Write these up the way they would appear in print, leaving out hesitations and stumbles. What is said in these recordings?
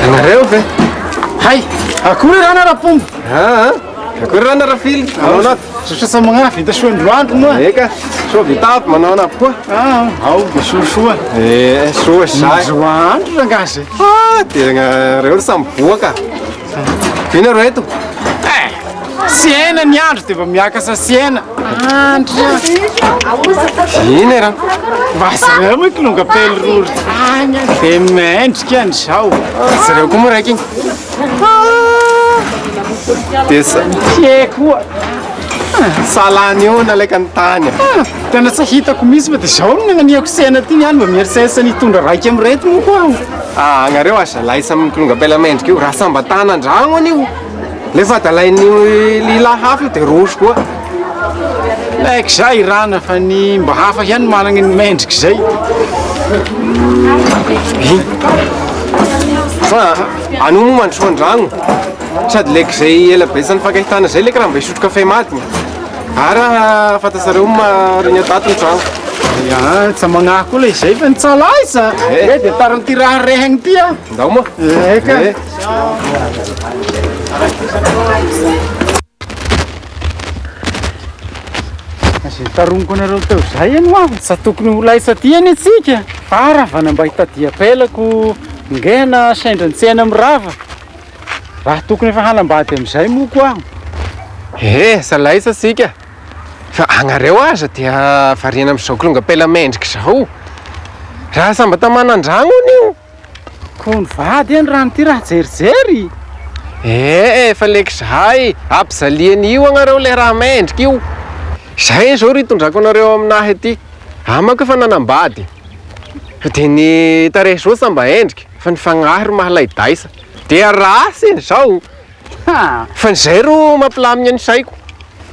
Anareo ve? Hay, akory raha narapombo. Akory raha narafily. Manao anaty. Sasa magnafy vita soandroandro moa. Eka, soa vita aby manao anaty koa. Ao dia soasoa. Soa zay. Androandro rangasy. Dia reo samy boaka. Vina ro eto. Siena ny andro dia mba miakasa siena. Andro. Ina e raha. Vazireo moa kilonga pelorory tany dia mendrika an'izao. Zareo koa moa raiky igny. Dia Tie koa. salany eo nalaika ny tany. Tena tsy hitako misy fa dia izao no nagnaniako sena ty niany mba mierisesa nitondra raiky amin'irety moa koa aho. Agnareo asa laisa amin'ny kilonga pela mendrika io. Raha sambatana andragno an'io. Lefa dalain'io lilahy hafa io dia roso koa. Laiko zay rana fa ny mba hafa ihany manana ny mendrika izay. Fa anao moa mandroso andragno. Sady leka izay ela be san'ny fankahitana izay leka raha mba hisotro kafe maty. Raha fantasareo mariny atato ny tragno. Tsy magnahy koa le izay fa nitsalaisa. Dia tariny ty raha rehagny ty a. Ndao moa. Eka. Azay taroniko anareo teo izay iany ho avy. Sa tokony ho laisa ty any antsika. Fa raha vana mba hitadia pelako ngehana sendra ny tsena mirava. Raha tokony efa hanambady amin'izay moa koa aho. Salaisa sika. Fa agnareo aza dia variana amin'izao kilonga pela mendrika izao. Raha sambata manandragno an'io. Koa ny vady any rano ty raha jerijery. Fa leka izay. Ampizalian'io agnareo le raha mendrika io. Izay izao ry tondrako anareo aminahy aty. Amako efa nanambady. Dia ny tarehy izao samba endrika. Fa ny fagnahy ro mahalay daisa. Dia rasy izao. Fa izay ro mampilamina ny saiko.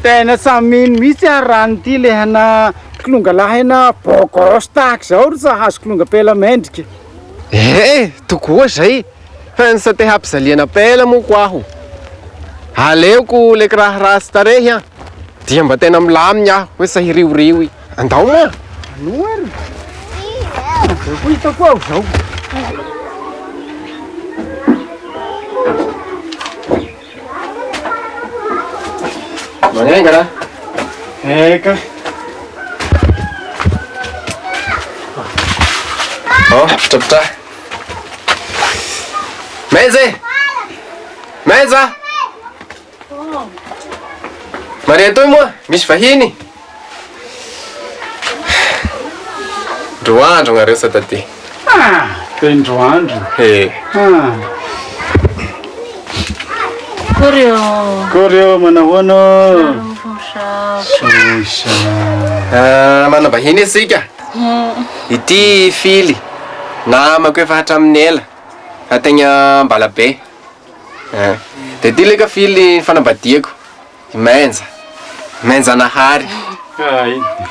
Tena samino mihitsy a rano ty lehana kilonga lahy na bokos tahaka izao ry sa hazo kilonga pela mendrika. Tokoa zay. Fa ny sa te hampizaliana pela moa ko aho. Aleoko leka raha rasy tarehy a. Dia mba tena milamina aho. Hoe sa hiriorio. Andao moa. Ano ary? Ko hitako aho izao. Manenga raha. Eka. Pitra. Meze! Meza! Maria toy moa, misy vahiny. Androandro agnareo sa taty. Androandro. Koreo manahoana? Sosa. Mana vahiny asika. Ity fily. Namako efa hatramin'ny ela. Ategna Ambalabe. Dia ity leka fily fanambadiako. Menja nahary.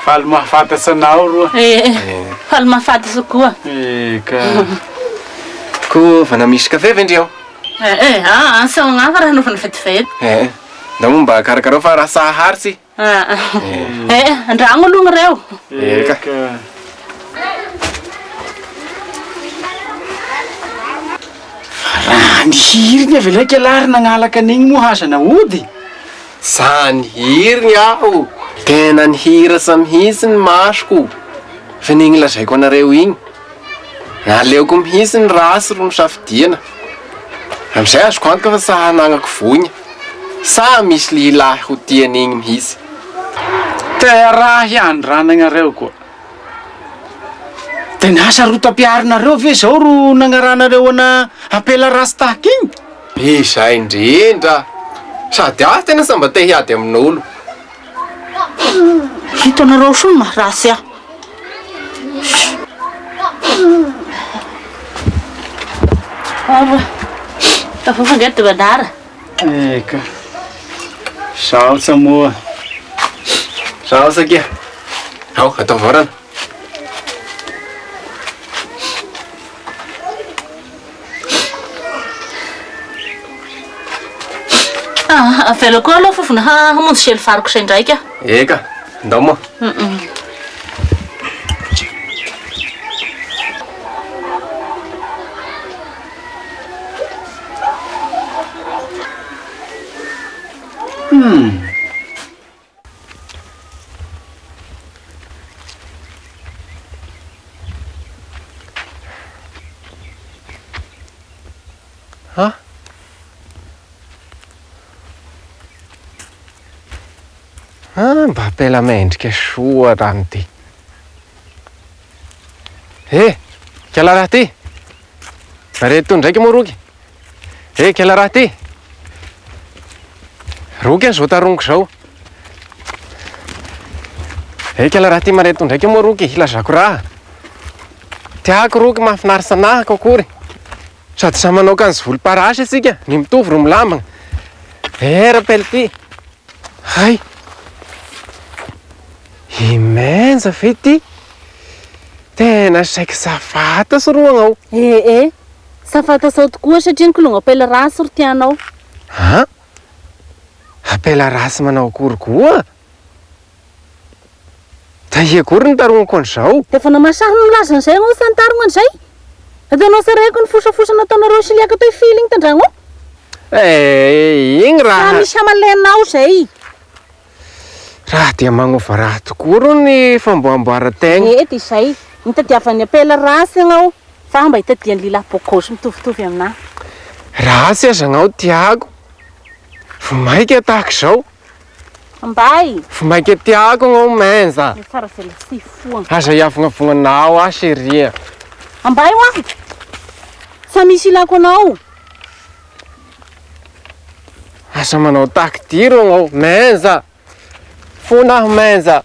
Faly mahafantasy anao roa. Faly mahafantasy koa. Eka. Ko fa namisy kafe ve ndreo? Sao agnafa raha anaovana vetivety. Da moa mba karakarao fa raha sahaharitsy. Andragno aloha reo. Eka. Raha nihiriny avy ilaika alary nagnalaka an'igny moa hasana ody. Sa nihiriny aho. Tena nihira sa mihitsy ny masoko. Fa n'igny lazaiko anareo igny. Aleoko mihitsy ny rasy ro misafidiana. Amizay azoko antoka fa sa hanagnako vonya. Sa misy lilahy ho tian'igny mihitsy. Te raha ihany raha nagnareo koa. Dia nasa ro tapiarinareo ve izao ro nagnaranareo ana apela rasy tahaka igny? Izay indrindra. Sady aho tena samba te hiady amin'olo. Hitanareo soa maharasy aho. Tafafangety badara. Eka. Saotra moa. Saotra kia. Ao, atao vorana. Tafela koa aloha fofona hamonjy sely faroko izay ndraika. Eka, ndao moa. Ha? Mba apela mendrika soa rano ty. Kela raha ty. Reto ndraiky moa roky. Kela raha ty. Roky zao taroniko zao. Kela raha ty mareto ndraiky moa roky, ilazako raha. Tiako roky mahafinaritra anahako akory. Sady samy manao akanjo volomparasy asika, ny mitovy ro milamagna. Rapely ty. Hay. Imenja ve ty? Tena saika safata sy roagnao. Safata sao tokoa satria ny kolonga apela rasy ro tianao. Ha? Apela rasy manao akory koa? Taia akory ny taronako an'izao? Dia efa namasahany milaza an'izay anao sa nitarona an'izay? Atanao sareko ny fosafosana ataonareo siliaka toy feeling tandragno. Igny raha. Misy hamalenao zay. Raha dia magnova raha tokoa ro ny famboamboaran-tegna. Dia izay. Mitadiavany apela rasy ianao. Fa mba hitadiany lila bokosy mitovitovy aminahy. Rasy aza anao tiako. Vomaika tahaka izao. Ambay. Vomaika tiako anao menja. Ny fara zay la sy foana. Aza hiavognavonanao a chérie. Ambay ho sa misy ilako anao. Asa manao tahaka ro anao menja. Fonaho menja.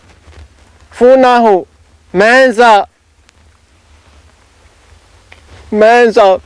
Fonaho menja. Menja.